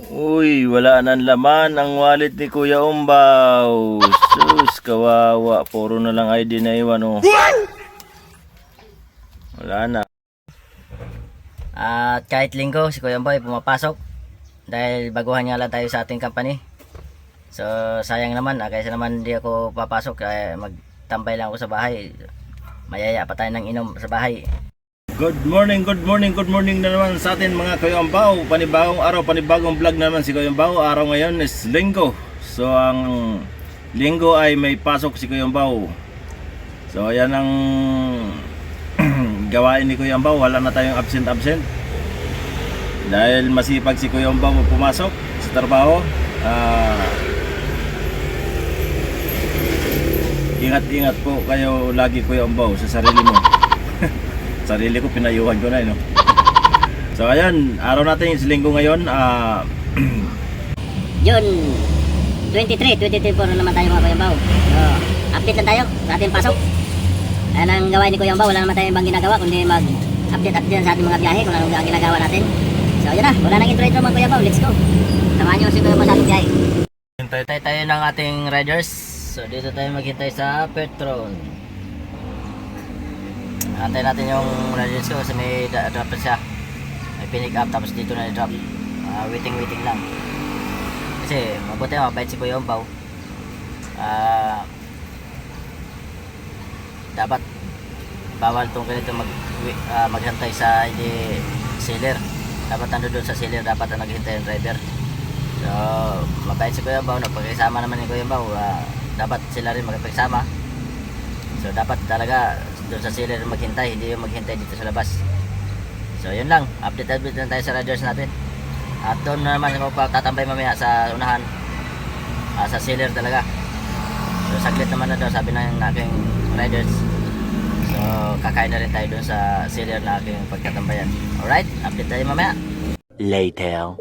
Uy, wala nang laman ang wallet ni Kuya Umbaw. Sus, kawawa. Puro na lang ID na iwan, oh. Wala na. At kahit linggo, si Kuya Boy pumapasok dahil baguhan nga lang tayo sa ating company. So sayang naman, kaysa naman hindi ako papasok, magtambay lang ako sa bahay. Mayaya pa tayo ng inom sa bahay. Good morning na naman sa atin mga Kuya Umbaw. Panibagong araw, panibagong vlog na naman si Kuya Umbaw. Araw ngayon is linggo. So ang linggo ay may pasok si Kuya Umbaw. So ayan ang gawain ni Kuya Umbaw. Wala na tayong absent dahil masipag si Kuya Umbaw pumasok sa trabaho. Ingat po kayo lagi Kuya Umbaw sa sarili mo. Sarili ko pinayuhan ko na, no? So ayan, araw natin is linggo ngayon. June 23 po naman tayo mga Kuya Umbaw. So, update lang tayo sa ating pasok. Ayan ang gawain ni Kuya Umbaw. Wala naman tayong ibang ginagawa kundi mag-update sa ating mga biyahe kung anong ginagawa natin. So yun na, wala nang intro mga Kuya Umbaw. Let's go. Samahan nyo si Kuya Umbaw sa ating biyahe. Hintay tayo ng ating riders. So dito tayo maghintay sa Petron. Antay natin yung riders ko kasi may drop siya. May pinick up tapos dito na i-drop. Waiting lang. Kasi mabuti mabait si Kuya Umbaw. Dapat bawal tong ganito maghantay sa hindi seller. Dapat nandun doon sa seller, dapat na naghintay yung driver. So mabait si Kuya Umbaw, nagpagkasama naman ni Kuya Umbaw, dapat sila rin magpagsama. So dapat talaga doon sa seller maghintay, hindi yung maghintay dito sa labas. So yun lang, update lang tayo sa riders natin. At doon naman ako tatambay mamaya sa unahan, sa seller talaga. So saglit naman na daw sabi ng aking riders. So kakain na rin tayo doon sa seller na aking pagtatambayan. Alright, update tayo mamaya. Later.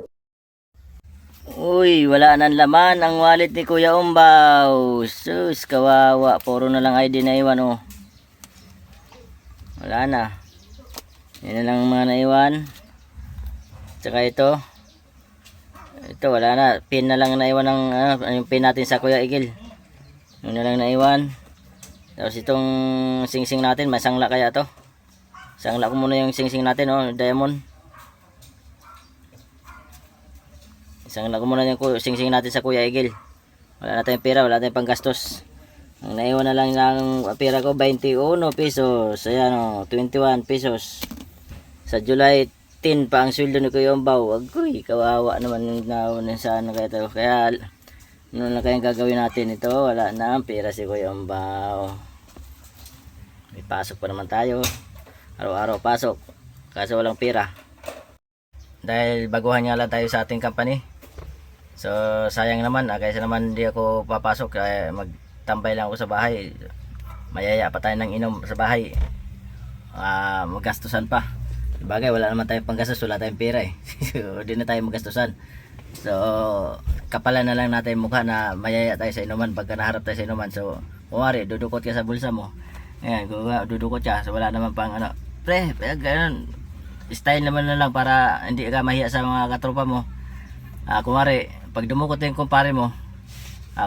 Uy, wala nang laman ang wallet ni Kuya Umbaw. Sus, kawawa. Puro na lang ID na iwan, oh. Wala na. Yan na lang mga naiwan. Tsaka ito. Ito, wala na. Pin na lang naiwan ng, yung pin natin sa Kuya Igil. Yun na lang naiwan. Tapos itong singsing natin, may sangla kaya to. Sangla ko muna yung singsing natin, oh, diamond. Sangla ko muna yung singsing natin sa Kuya Igil. Wala na tayong pera, wala tayong panggastos. Ang naiwan na lang ng pera ko 21 pesos. Ayan, oh, 21 pesos. Sa July 10 pa ang sweldo ni Kuya Umbaw. Agoy, kawawa naman yung nauna sa ano kaya ito. Kaya ano na kayang gagawin natin ito? Wala na ang pera si Kuya Umbaw. May pasok pa naman tayo. Araw-araw pasok. Kaso walang pera. Dahil baguhan nga lang tayo sa ating company. So sayang naman, kaysa naman hindi ako papasok, magtambay lang ako sa bahay. Mayaya pa tayo ng inom sa bahay. Magastusan pa. Bagay, wala naman tayong panggastos, wala tayong pera eh. So hindi na tayo magastusan. So kapalan na lang natin mukha na mayaya tayo sa inuman pagka naharap tayo sa inuman. So kumari, dudukot ka sa bulsa mo. Ayan, dudukot ka. So wala naman pang ano. Pre, ganun. Style naman na lang para hindi ka mahiya sa mga katropa mo. Kumari, pag dumukot yung kumpare mo,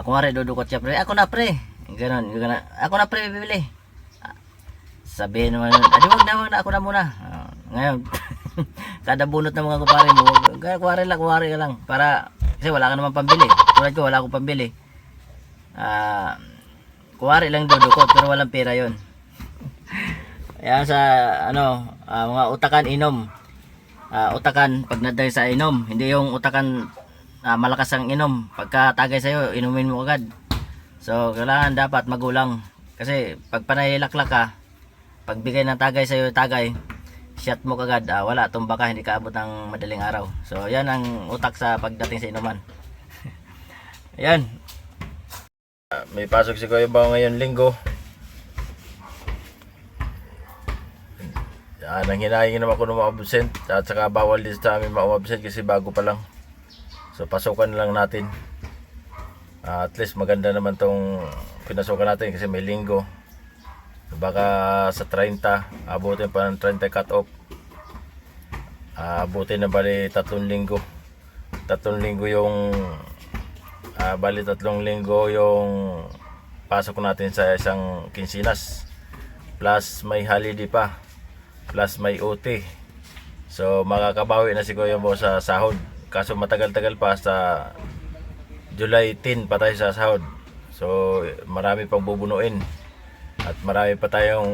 kumari dudukot siya, pre, ako na pre. Ganun, ako na pre, bibili. Sabihin naman, wag na, ako na muna. Ngayon, kada bunot ng mga kumpare mo, kuwari ka lang. Para, kasi wala ka naman pambili. Tulad ko, wala akong pambili. Kuwari lang dudukot, pero walang pera yon. Ayan sa, mga utakan inom. Utakan pag naday sa inom, hindi yung utakan malakas ang inom. Pagka tagay sa'yo, inumin mo agad. So, kailangan dapat magulang. Kasi pag panaylaklak ka, pagbigay ng tagay sa'yo, shot mo kagad, wala, tumba ka, hindi ka abot ng madaling araw. So, yan ang utak sa pagdating sa inuman. Ayan. May pasok si Kuya Umbaw ngayon linggo. Nang hinahingi naman ako ng ma-absent. At saka bawal din sa amin ma-absent kasi bago pa lang. So pasukan na lang natin. At least maganda naman tong pinasukan natin kasi may linggo. Baka sa 30 abutin pa ng 30 cut off. Abutin na bali 3 linggo. 3 linggo yung bali 3 linggo yung pasok natin sa isang kinsinas, plus may holiday pa, plus may OT. So makakabawi na si Kuya Yombo sa sahod, kaso matagal-tagal pa, sa July 10 pa tayo sa sahod. So marami pang bubunuin at marami pa tayong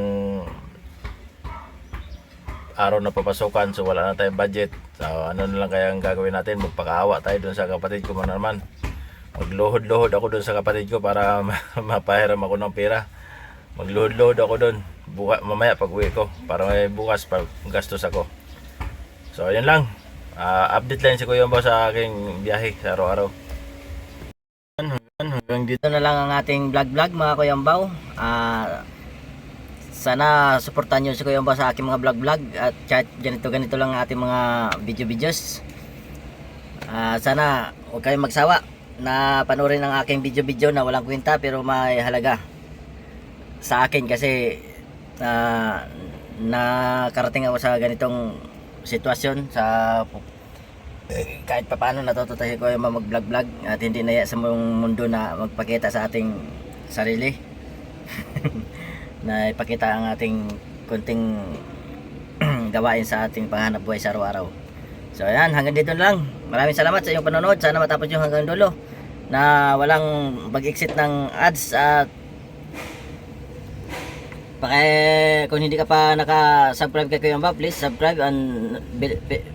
araw na papasukan, so wala na tayong budget. So ano na lang kaya ang gagawin natin, magpakaawa tayo doon sa kapatid ko naman. Magluhod-luhod ako doon sa kapatid ko para mapahiram ako ng pera. Magluhod-luhod ako doon mamaya pag uwi ko, para may bukas pag gastos ako. So ayun lang, update lang si Kuya Yombo sa aking biyahe sa araw-araw. Hanggang dito Ito na lang ang ating vlog mga Kuya Yombo. Sana suportahan nyo si Kuya Yombo sa aking mga vlog at kahit ganito lang ang ating mga videos. Sana huwag kayong magsawa na panoorin ang aking video na walang kwenta pero may halaga sa akin, kasi nakarating ako sa ganitong sitwasyon sa kahit papaano natuto tayo ko yung mag-vlog at hindi naya sa mundo na magpakita sa ating sarili na ipakita ang ating kunting gawain sa ating panghanap buhay sa araw-araw. So ayan, hanggang dito na lang. Maraming salamat sa inyong panonood. Sana matapos nyo hanggang dulo na walang mag-exit ng ads. At kung hindi ka pa naka-subscribe kay Kuya Yombo, please subscribe and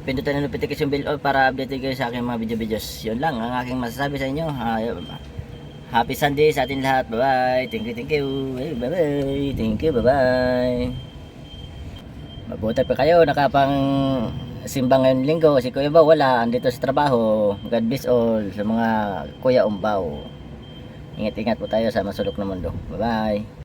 pindutan ang notification bell para update kayo sa aking mga videos. Yun lang ang aking masasabi sa inyo. Happy Sunday sa atin lahat. Bye-bye. Thank you. Bye-bye. Thank you. Bye-bye. Mabuti pa kayo, nakapang simba ngayon linggo. Si Kuya Yombo wala, andito sa trabaho. God bless all sa mga Kuya Yombo. Ingat-ingat po tayo sa masulok na mundo. Bye-bye.